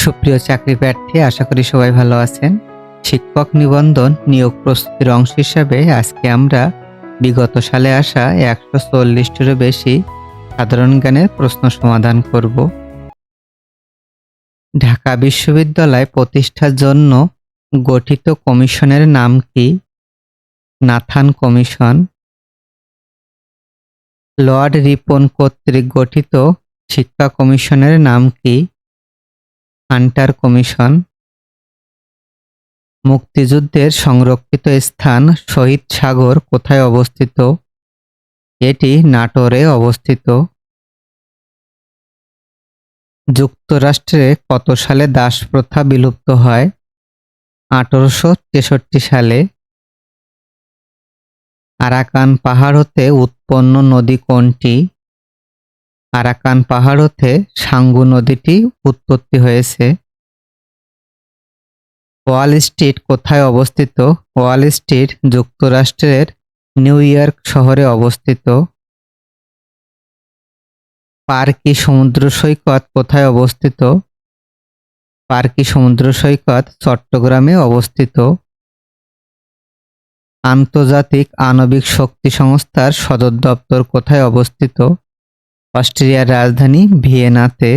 সুপ্রিয় চাকরি প্রার্থী, আশা করি সবাই ভালো আছেন। শিক্ষক নিবন্ধন নিয়োগ প্রস্তুতির অংশ হিসাবে আজকে আমরা বিগত সালে আসা 140টিরও বেশি সাধারণ জ্ঞানের প্রশ্ন সমাধান করব। ঢাকা বিশ্ববিদ্যালয় প্রতিষ্ঠার জন্য গঠিত কমিশনের নাম কি? Nathan commission. লর্ড রিপন কর্তৃক গঠিত শিক্ষা কমিশনের নাম কি? Hunter commission. মুক্তিযুদ্ধের সংরক্ষিত স্থান শহীদ সাগর কোথায় অবস্থিত? এটি নাটোরে অবস্থিত। যুক্তরাষ্ট্রে কত সালে দাসপ্রথা বিলুপ্ত হয়? 1863 সালে। আরাকান পাহাড় হতে উৎপন্ন নদী কোনটি? আরাকান পাহাড় হতে সাঙ্গু নদীটি উৎপত্তি হয়েছে। ওয়াল স্ট্রিট কোথায় অবস্থিত? ওয়াল স্ট্রিট যুক্তরাষ্ট্রের নিউ ইয়র্ক শহরে অবস্থিত। পার্কি সমুদ্র সৈকত কোথায় অবস্থিত? পার্কি সমুদ্র সৈকত চট্টগ্রামে অবস্থিত। আন্তর্জাতিক আণবিক শক্তি সংস্থার সদর দপ্তর কোথায় অবস্থিত? অস্ট্রিয়ার রাজধানী ভিয়েনাতে।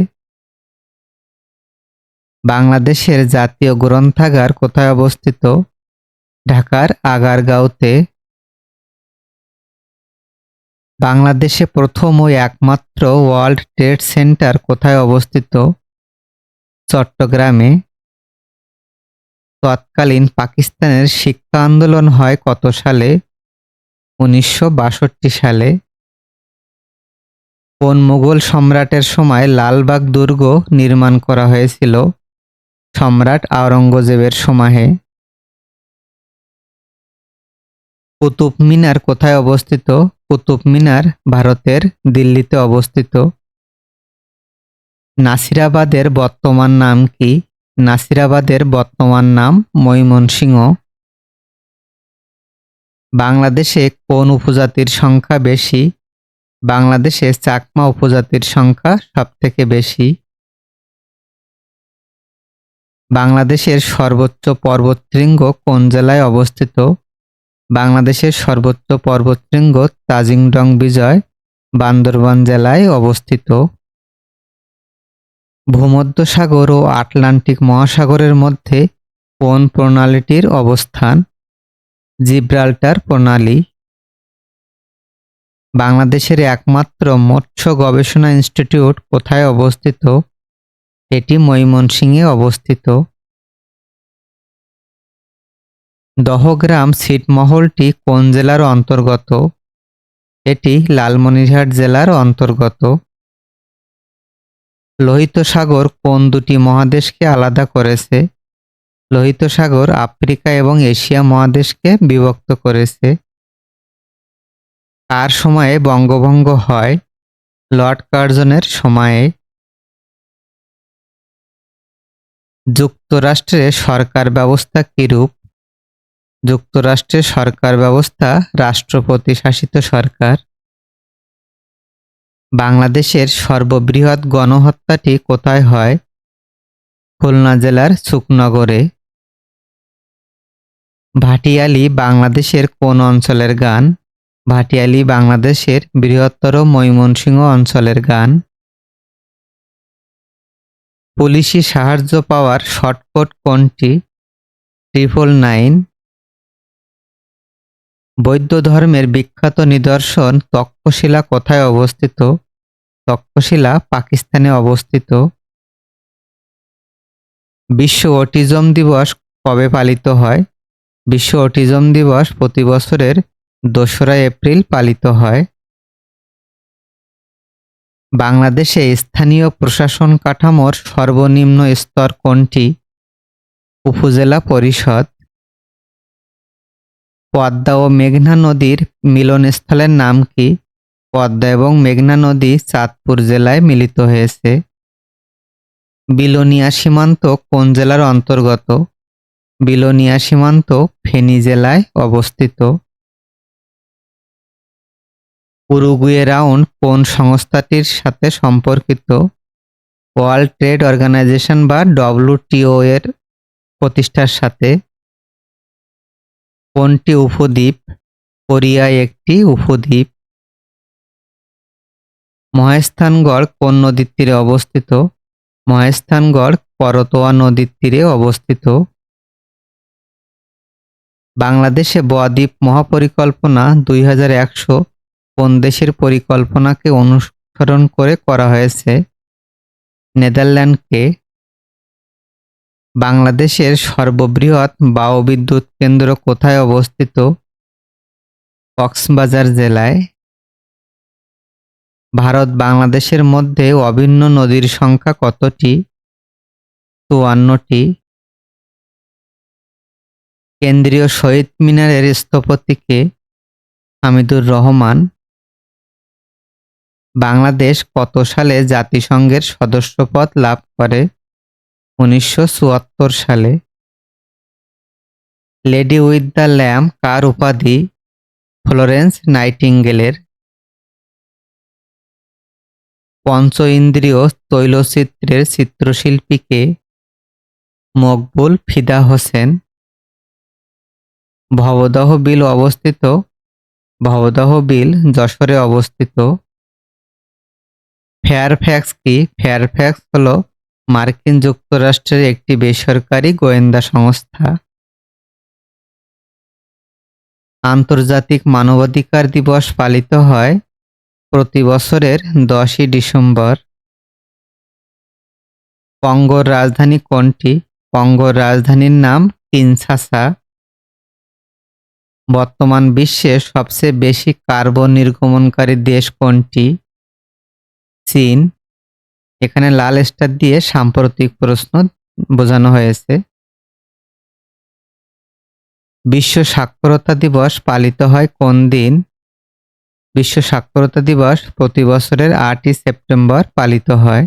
বাংলাদেশের জাতীয় গ্রন্থাগার কোথায় অবস্থিত? ঢাকার আগারগাঁওতে। বাংলাদেশে প্রথম ও একমাত্র ওয়ার্ল্ড ট্রেড সেন্টার কোথায় অবস্থিত? চট্টগ্রামে। তৎকালীন পাকিস্তানের শিক্ষা আন্দোলন হয় কত সালে? 1962 সালে। কোন মুঘল সম্রাটের সময় লালবাগ দুর্গ নির্মাণ করা হয়েছিল? সম্রাট আওরঙ্গজেবের সময়ে। কুতুব মিনার কোথায় অবস্থিত? কুতুব মিনার ভারতের দিল্লিতে অবস্থিত। নাসিরাবাদের বর্তমান নাম কি? নাসিরাবাদের বর্তমান নাম ময়মনসিংহ। বাংলাদেশে কোন উপজাতির সংখ্যা বেশি? বাংলাদেশে চাকমা উপজাতির সংখ্যা সবথেকে বেশি। বাংলাদেশের সর্বোচ্চ পর্বতশৃঙ্গ কোন জেলায় অবস্থিত? বাংলাদেশের সর্বোচ্চ পর্বতশৃঙ্গ তাজিংডং বিজয় বান্দরবান জেলায় অবস্থিত। ভূমধ্যসাগর ও আটলান্টিক মহাসাগরের মধ্যে কোন প্রণালীটির অবস্থান? জিব্রাল্টার প্রণালী। বাংলাদেশের একমাত্র মৎস্য গবেষণা ইনস্টিটিউট কোথায় অবস্থিত? এটি ময়মনসিংহে অবস্থিত। দহগ্রাম ছিটমহলটি কোন জেলার অন্তর্গত? এটি লালমনিরহাট জেলার অন্তর্গত। লোহিত সাগর কোন দুটি মহাদেশকে আলাদা করেছে? লোহিত সাগর আফ্রিকা এবং এশিয়া মহাদেশকে বিভক্ত করেছে। কার সময়ে বঙ্গভঙ্গ হয়? লর্ড কার্জনের সময়ে। যুক্তরাষ্ট্রে সরকার ব্যবস্থা কিরূপ? যুক্তরাষ্ট্রের সরকার ব্যবস্থা রাষ্ট্রপতি শাসিত সরকার। বাংলাদেশের সর্ববৃহৎ গণহত্যাটি কোথায় হয়? খুলনা জেলার শুকনগরে। ভাটিয়ালি বাংলাদেশের কোন অঞ্চলের গান? ভাটিয়ালি বাংলাদেশের বৃহত্তর ময়মনসিংহ অঞ্চলের গান। পুলিশি সাহায্য পাওয়ার শর্টকাট কোনটি? 999। বৌদ্ধ ধর্মের বিখ্যাত নিদর্শন তক্ষশিলা কোথায় অবস্থিত? তক্ষশিলা পাকিস্তানে অবস্থিত। বিশ্ব অটিজম দিবস কবে পালিত হয়? বিশ্ব অটিজম দিবস প্রতি বছরের 2রা এপ্রিল পালিত হয়। বাংলাদেশে স্থানীয় প্রশাসন কাঠামোর সর্বনিম্ন স্তর কোনটি? উপজেলা পরিষদ। পদ্মা ও মেঘনা নদীর মিলনস্থলের নাম কি? পদ্মা এবং মেঘনা নদী চাঁদপুর জেলায় মিলিত হয়েছে। বিলোনিয়া সীমান্ত কোন জেলার অন্তর্গত? বিলোনিয়া সীমান্ত ফেনী জেলায় অবস্থিত। উরুগুয়ে রাউন্ড কোন সংস্থাটির সাথে সম্পর্কিত? ওয়ার্ল্ড ট্রেড অর্গানাইজেশন বা ডব্লিউটিও এর প্রতিষ্ঠার সাথে? কোনটি উপদ্বীপ? কোরিয়া একটি উপদ্বীপ। মহেস্থানগড় কোন নদীর তীরে অবস্থিত? মহেস্থানগড় করতোয়া নদীর তীরে অবস্থিত। বাংলাদেশে ব-দ্বীপ মহাপরিকল্পনা 2100 কোন দেশের পরিকল্পনাকে অনুসরণ করে করা হয়েছে? নেদারল্যান্ডকে। বাংলাদেশের সর্ববৃহৎ বায়ুবিদ্যুৎ কেন্দ্র কোথায় অবস্থিত? কক্সবাজার জেলায়। ভারত বাংলাদেশের মধ্যে অভিন্ন নদীর সংখ্যা কতটি? 54টি। কেন্দ্রীয় শহীদ মিনারের স্থপতি কে? হামিদুর রহমান। বাংলাদেশ কত সালে জাতিসংঘের সদস্যপদ লাভ করে? 1974 সালে। লেডি উইথ দ্য ল্যাম্প কার উপাধি? ফ্লোরেন্স নাইটিঙ্গেলের। পঞ্চ ইন্দ্রিয় তৈলচিত্রের চিত্রশিল্পী কে? মকবুল ফিদা হোসেন। ভবদহ বিল অবস্থিত? ভবদহ বিল যশোরে অবস্থিত। ফেয়ারফ্যাক্স কি? ফেয়ারফ্যাক্স হল মার্কিন যুক্তরাষ্ট্রের একটি বেসরকারি গোয়েন্দা সংস্থা। আন্তর্জাতিক মানবাধিকার দিবস পালিত হয় প্রতি বছরের 10ই ডিসেম্বর। কঙ্গোর রাজধানী কোনটি? কঙ্গোর রাজধানীর নাম কিনশাসা। বর্তমান বিশ্বে সবচেয়ে বেশি কার্বন নির্গমনকারী দেশ কোনটি? চীন। এখানে লাল স্টার দিয়ে সাম্প্রতিক প্রশ্ন বোঝানো হয়েছে। বিশ্ব সাক্ষরতা দিবস পালিত হয় কোন দিন? বিশ্ব সাক্ষরতা দিবস প্রতি বছরের 8ই সেপ্টেম্বর পালিত হয়।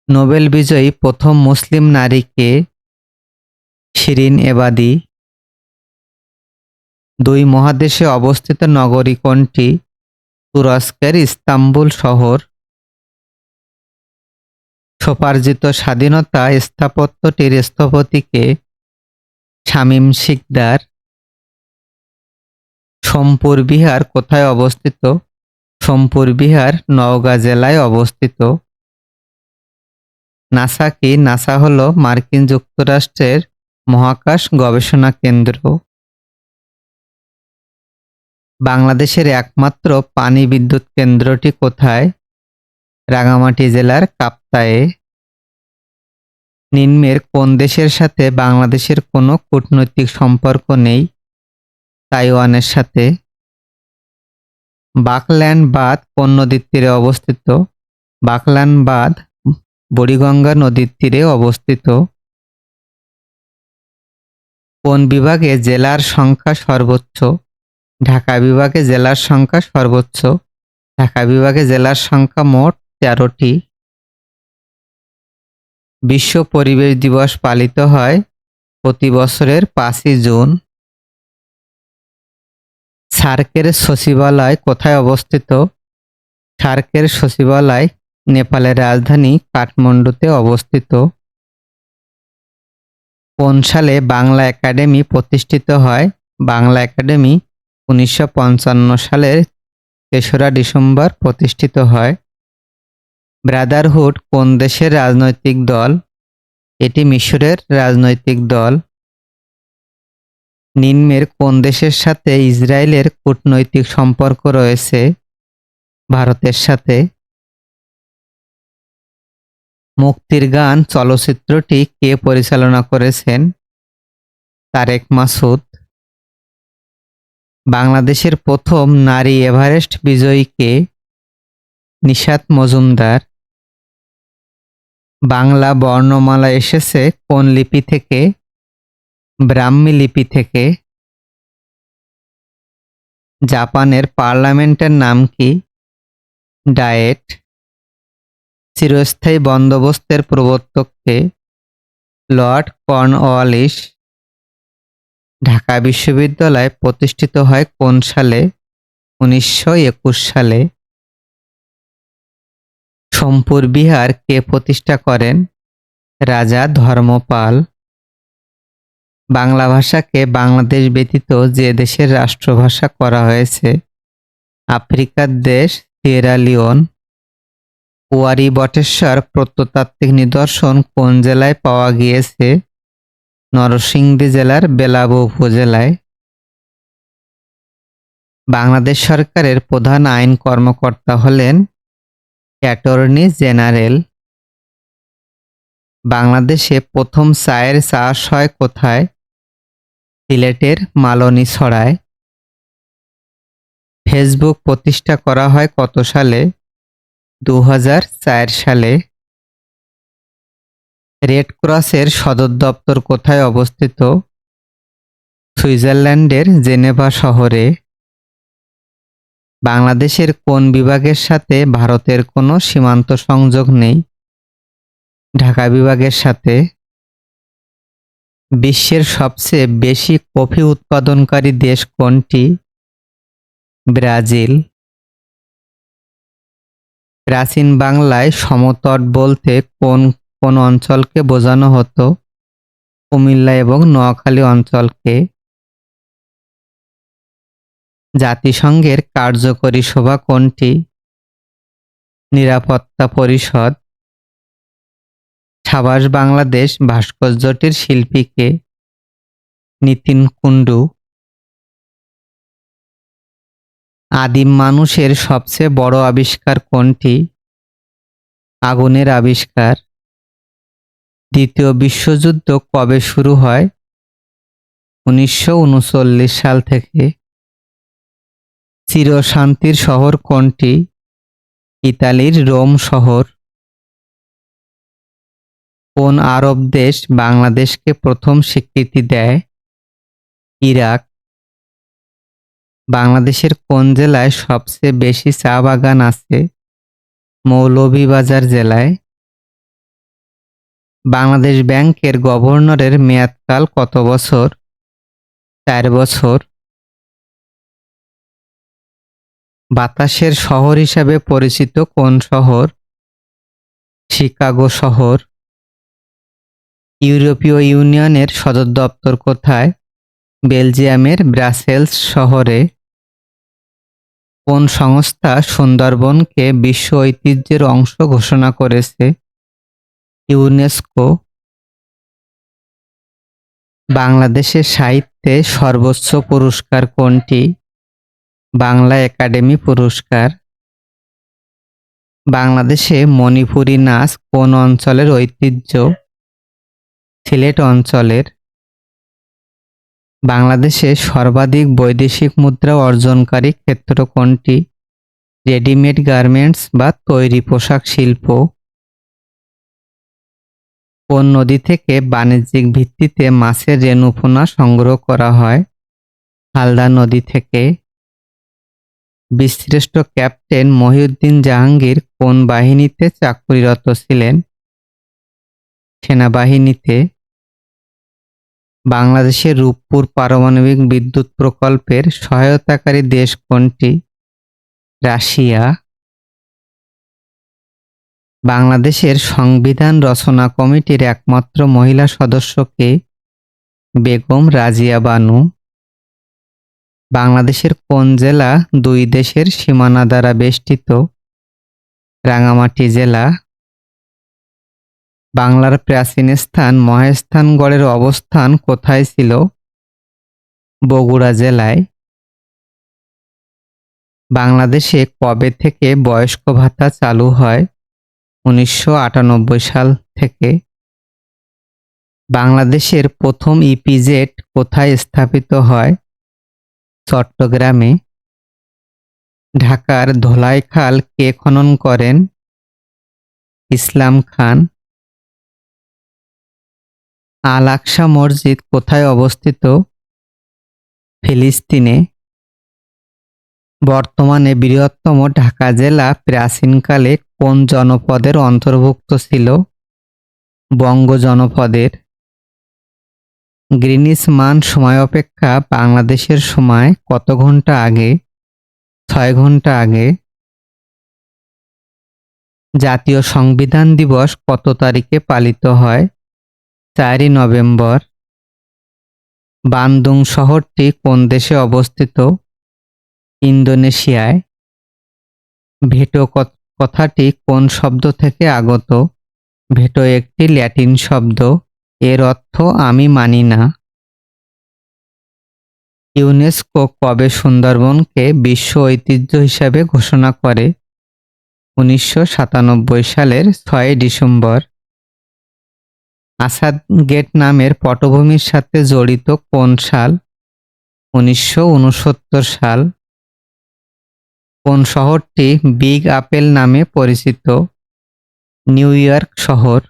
নোবেল বিজয়ী প্রথম মুসলিম নারী কে? শিরিন এবাদি। দুই মহাদেশে অবস্থিত নগরী কোনটি? তুরস্কের ইস্তাম্বুল শহর। স্বোপার্জিত স্বাধীনতা স্থাপত্যটির স্থপতি কে? শামীম শিকদার। সোমপুর বিহার কোথায় অবস্থিত? সোমপুর বিহার নওগাঁ জেলায় অবস্থিত। নাসা কি? নাসা হল মার্কিন যুক্তরাষ্ট্রের মহাকাশ গবেষণা কেন্দ্র। বাংলাদেশের একমাত্র পানি বিদ্যুৎ কেন্দ্রটি কোথায়? রাঙামাটি জেলার কাপ্তায়ে। নিম্নের কোন দেশের সাথে বাংলাদেশের কোনো কূটনৈতিক সম্পর্ক নেই? তাইওয়ানের সাথে। বাকল্যান্ড বাঁধ কোন নদীর তীরে অবস্থিত? বাকল্যান্ড বাঁধ বুড়িগঙ্গা নদীর তীরে অবস্থিত। কোন বিভাগে জেলার সংখ্যা সর্বোচ্চ? ঢাকা বিভাগে জেলার সংখ্যা সর্বোচ্চ। ঢাকা বিভাগে জেলার সংখ্যা মোট 13টি। বিশ্ব পরিবেশ দিবস পালিত হয় প্রতি বছরের 5ই জুন। সার্কের সচিবালয় কোথায় অবস্থিত? সার্কের সচিবালয় নেপালের রাজধানী কাঠমান্ডুতে অবস্থিত। কোন সালে বাংলা একাডেমি প্রতিষ্ঠিত হয়? বাংলা একাডেমি 1955 সালের 3রা ডিসেম্বর প্রতিষ্ঠিত হয়। ব্রাদারহুড কোন দেশের রাজনৈতিক দল? এটি মিশরের রাজনৈতিক দল। নিম্নের কোন দেশের সাথে ইসরায়েলের কূটনৈতিক সম্পর্ক রয়েছে? ভারতের সাথে। মুক্তির গান চলচ্চিত্রটি কে পরিচালনা করেছেন? তারেক মাসুদ। বাংলাদেশের প্রথম নারী এভারেস্ট বিজয়ী কে? নিশাত মজুমদার। বাংলা বর্ণমালা এসেছে কোন লিপি থেকে? ব্রাহ্মী লিপি থেকে। জাপানের পার্লামেন্টের নাম কি? ডায়েট। চিরস্থায়ী বন্দোবস্তের প্রবর্তক কে? Lord Cornwallis. ঢাকা বিশ্ববিদ্যালয় প্রতিষ্ঠিত হয় কোন সালে? 1921 সালে। সোমপুর বিহার কে প্রতিষ্ঠা করেন? রাজা ধর্মপাল। বাংলা ভাষাকে বাংলাদেশ ব্যতীত যে দেশের রাষ্ট্রভাষা করা হয়েছে? আফ্রিকার দেশ সিয়েরা লিওন। ওয়ারী বটেশ্বর প্রত্নতাত্ত্বিক নিদর্শন কোন জেলায় পাওয়া গিয়েছে? নরসিংদী জেলার বেলাব উপজেলায়। বাংলাদেশ সরকারের প্রধান আইন কর্মকর্তা হলেন অ্যাটর্নি জেনারেল। বাংলাদেশে প্রথম চায়ের চাষ হয় কোথায়? সিলেটের মালনীছড়ায়। ফেসবুক প্রতিষ্ঠা করা হয় কত সালে? 2004 সালে। রেড ক্রসের সদর দপ্তর কোথায় অবস্থিত? সুইজারল্যান্ডের জেনেভা শহরে। বাংলাদেশের কোন বিভাগের সাথে ভারতের কোনো সীমান্ত সংযোগ নেই? ঢাকা বিভাগের সাথে। বিশ্বের সবচেয়ে বেশি কফি উৎপাদনকারী দেশ কোনটি? ব্রাজিল। প্রাচীন বাংলায় সমতট বলতে কোন কোন অঞ্চলকে বোঝানো হতো? কুমিল্লা এবং নোয়াখালী অঞ্চলকে। জাতিসংঘের কার্যকরী সভা কোনটি? নিরাপত্তা পরিষদ। সাবাস বাংলাদেশ ভাস্কর্যটির শিল্পী কে? নিতিন কুণ্ডু। আদিম মানুষের সবচেয়ে বড় আবিষ্কার কোনটি? আগুনের আবিষ্কার। দ্বিতীয় বিশ্বযুদ্ধ কবে শুরু হয়? 1939 সাল থেকে। চিরশান্তির শহর কোনটি? ইতালির রোম শহর। কোন আরব দেশ বাংলাদেশকে প্রথম স্বীকৃতি দেয়? ইরাক। বাংলাদেশের কোন জেলায় সবচেয়ে বেশি চা বাগান আছে? মৌলভীবাজার জেলায়। বাংলাদেশ ব্যাংকের গভর্নরের মেয়াদকাল কত বছর? 4 বছর। বাতাসের শহর হিসাবে পরিচিত কোন শহর? শিকাগো শহর। ইউরোপীয় ইউনিয়নের সদর দপ্তর কোথায়? বেলজিয়ামের ব্রাসেলস শহরে। কোন সংস্থা সুন্দরবনকে বিশ্ব ঐতিহ্যের অংশ ঘোষণা করেছে? ইউনেস্কো। বাংলাদেশের সাহিত্যে সর্বোচ্চ পুরস্কার কোনটি? বাংলা একাডেমি পুরস্কার। বাংলাদেশে মণিপুরী নাচ কোন অঞ্চলের ঐতিহ্য? সিলেট অঞ্চলের। বাংলাদেশে সর্বাধিক বৈদেশিক মুদ্রা অর্জনকারী ক্ষেত্র কোনটি? রেডিমেড গার্মেন্টস বা তৈরি পোশাক শিল্প। কোন নদী থেকে বাণিজ্যিক ভিত্তিতে মাছের রেণুপোনা সংগ্রহ করা হয়? হালদা নদী থেকে। বীরশ্রেষ্ঠ ক্যাপ্টেন মহিউদ্দিন জাহাঙ্গীর কোন বাহিনীতে চাকুরিরত ছিলেন? সেনাবাহিনীতে। বাংলাদেশের রূপপুর পারমাণবিক বিদ্যুৎ প্রকল্পের সহায়তাকারী দেশ কোনটি? রাশিয়া। বাংলাদেশের সংবিধান রচনা কমিটির একমাত্র মহিলা সদস্য কে? বেগম রাজিয়া বানু। বাংলাদেশের কোন জেলা দুই দেশের সীমানা দ্বারা বেষ্টিত? রাঙামাটি জেলা। বাংলার প্রাচীন স্থান মহেস্থানগড়ের অবস্থান কোথায় ছিল? বগুড়া জেলায়। বাংলাদেশে কবে থেকে বয়স্ক ভাতা চালু হয়? 1998 সাল থেকে। বাংলাদেশের প্রথম ইপিজেড কোথায় স্থাপিত হয়? চট্টগ্রামে। ঢাকার ধোলাই খাল কে খনন করেন? ইসলাম খান। আল আকসা মসজিদ কোথায় অবস্থিত? ফিলিস্তিনে। বর্তমানে বৃহত্তম ঢাকা জেলা প্রাচীনকালে কোন জনপদের অন্তর্ভুক্ত ছিল? বঙ্গ জনপদের। গ্রিনিচ মান সময় অপেক্ষা বাংলাদেশের সময় কত ঘন্টা আগে? 6 ঘন্টা আগে। জাতীয় সংবিধান দিবস কত তারিখে পালিত হয়? 4ই নভেম্বর। বান্দুং শহরটি কোন দেশে অবস্থিত? ইন্দোনেশিয়ায়। ভেটো কথাটি কোন শব্দ থেকে আগত? ভেটো একটি ল্যাটিন শব্দ, এর অর্থ আমি মানি না। ইউনেস্কো কবে সুন্দরবনকে বিশ্ব ঐতিহ্য হিসাবে ঘোষণা করে? 1997 সালের 6 ডিসেম্বর। আসাদ গেট নামের পটভূমির সাথে জড়িত কোন সাল? 1969 সাল। কোন শহরটি বিগ আপেল নামে পরিচিত? নিউ ইয়র্ক শহর।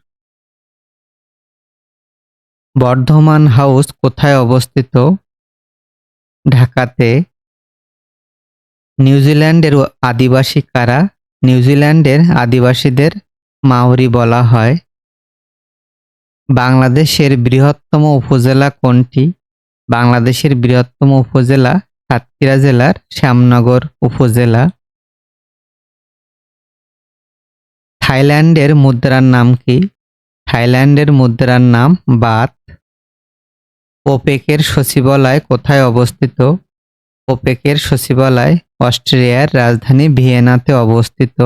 বর্ধমান হাউস কোথায় অবস্থিত? ঢাকাতে। নিউজিল্যান্ডের আদিবাসী কারা? নিউজিল্যান্ডের আদিবাসীদের মাওরি বলা হয়। বাংলাদেশের বৃহত্তম উপজেলা কোনটি? বাংলাদেশের বৃহত্তম উপজেলা সাতক্ষীরা জেলার শ্যামনগর উপজেলা। থাইল্যান্ডের মুদ্রার নাম কি? থাইল্যান্ডের মুদ্রার নাম বাত। ওপেকের সচিবালয় কোথায় অবস্থিত? ওপেকের সচিবালয় অস্ট্রিয়ার রাজধানী ভিয়েনাতে অবস্থিত।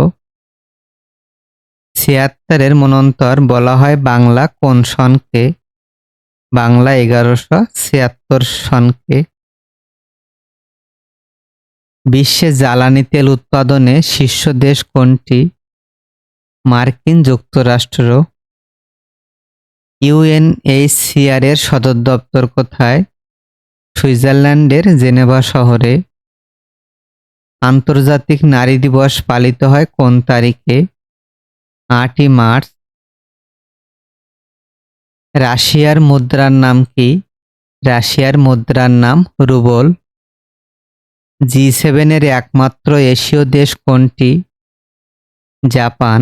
76-এর মন্বন্তর বলা হয় বাংলা কোন সনকে? বাংলা 1176 সনকে। বিশ্বে জ্বালানি তেল উৎপাদনে শীর্ষ দেশ কোনটি? মার্কিন যুক্তরাষ্ট্র। ইউএনএইচসিআর এর সদর দপ্তর কোথায়? সুইজারল্যান্ডের জেনেভা শহরে। আন্তর্জাতিক নারী দিবস পালিত হয় কোন তারিখে? 8ই মার্চ। রাশিয়ার মুদ্রার নাম কি? রাশিয়ার মুদ্রার নাম রুবল। G7 এর একমাত্র এশীয় দেশ কোনটি? জাপান।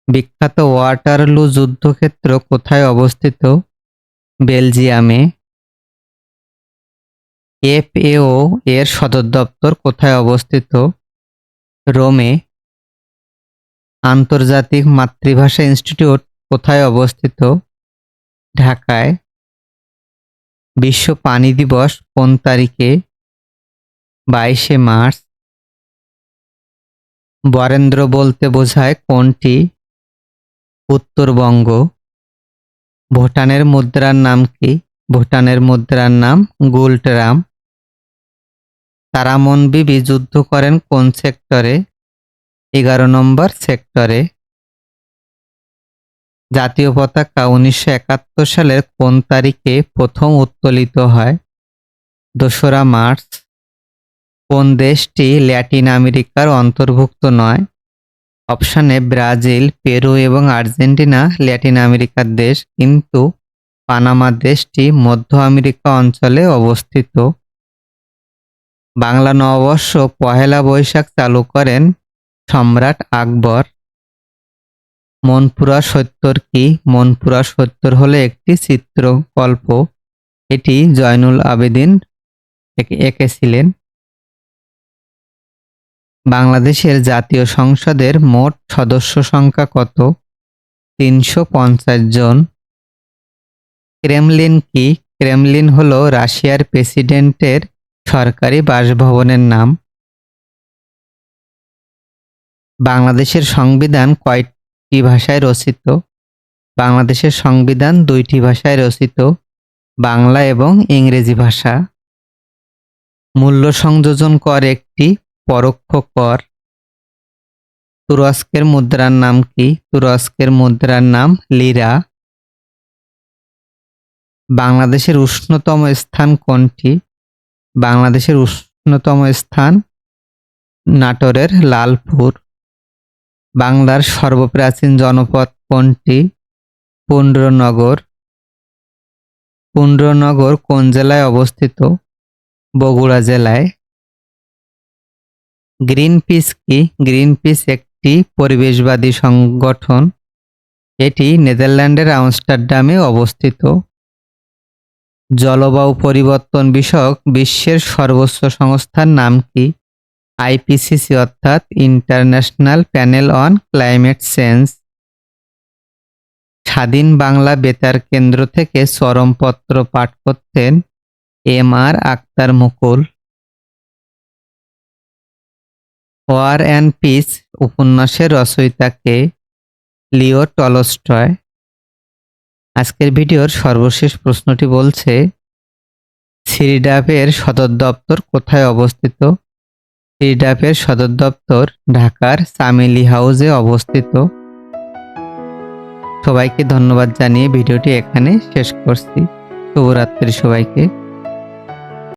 বিখ্যাত ওয়াটারলু যুদ্ধক্ষেত্র কোথায় অবস্থিত? বেলজিয়ামে। FAO এর সদর দপ্তর কোথায় অবস্থিত? রোমে। আন্তর্জাতিক মাতৃভাষা ইনস্টিটিউট কোথায় অবস্থিত? ঢাকায়। বিশ্ব পানি দিবস কোন তারিখে? 22শে মার্চ। বরেন্দ্র বলতে বোঝায় কোনটি? উত্তরবঙ্গ। ভুটানের মুদ্রার নাম কি? ভুটানের মুদ্রার নাম গুলটরাম। তারামন বিবি যুদ্ধ করেন কোন সেক্টরে? 11 নম্বর সেক্টরে। জাতীয় পতাকা 1971 সালের কোন তারিখে প্রথম উত্তোলিত হয়? 2রা মার্চ। কোন দেশটি ল্যাটিন আমেরিকার অন্তর্ভুক্ত নয়? অপশানে ব্রাজিল, পেরু এবং আর্জেন্টিনা ল্যাটিন আমেরিকার দেশ, কিন্তু পানামা দেশটি মধ্য আমেরিকা অঞ্চলে অবস্থিত। বাংলা নববর্ষ পহেলা বৈশাখ চালু করেন সম্রাট আকবর। মনপুরা সত্তর কি? মনপুরা সত্তর হলো একটি চিত্রকল্প, এটি জয়নুল আবেদিন এঁকেছিলেন। বাংলাদেশের জাতীয় সংসদের মোট সদস্য সংখ্যা কত? 350 জন। ক্রেমলিন কি? ক্রেমলিন হলো রাশিয়ার প্রেসিডেন্টের সরকারি বাসভবনের নাম। বাংলাদেশের সংবিধান কয়টি ভাষায় রচিত? বাংলাদেশের সংবিধান 2টি ভাষায় রচিত, বাংলা এবং ইংরেজি ভাষা। মূল্য সংযোজন কর একটি পরোক্ষ কর। তুরস্কের মুদ্রার নাম কি? তুরস্কের মুদ্রার নাম লিরা। বাংলাদেশের উষ্ণতম স্থান কোনটি? বাংলাদেশের উষ্ণতম স্থান নাটোরের লালপুর। বাংলার সর্বপ্রাচীন জনপদ কোনটি? পুন্ড্রনগর। পুন্ড্রনগর কোন জেলায় অবস্থিত? বগুড়া জেলায়। গ্রিনপিস কি? গ্রিনপিস একটি পরিবেশবাদী সংগঠন, এটি নেদারল্যান্ডের আমস্টারডামে অবস্থিত। জলবায়ু পরিবর্তন বিষয়ক বিশ্বের সর্বোচ্চ সংস্থার নাম কি? আইপিসিসি অর্থাৎ international panel on climate change. Swadhin Bangla Betar Kendra থেকে চরমপত্র পাঠ করতেন M R. Akhtar Mukul. War and peace উপন্যাসের রচয়িতা কে? Leo Tolstoy. আজকের ভিডিওর সর্বশেষ প্রশ্নটি বলছে, সিডাপের সদর দপ্তর কোথায় অবস্থিত? সিডাপের সদর দপ্তর ঢাকার চামেলি হাউসে অবস্থিত। সবাইকে ধন্যবাদ জানিয়ে ভিডিওটি এখানে শেষ করছি। শুভরাত্রি সবাইকে।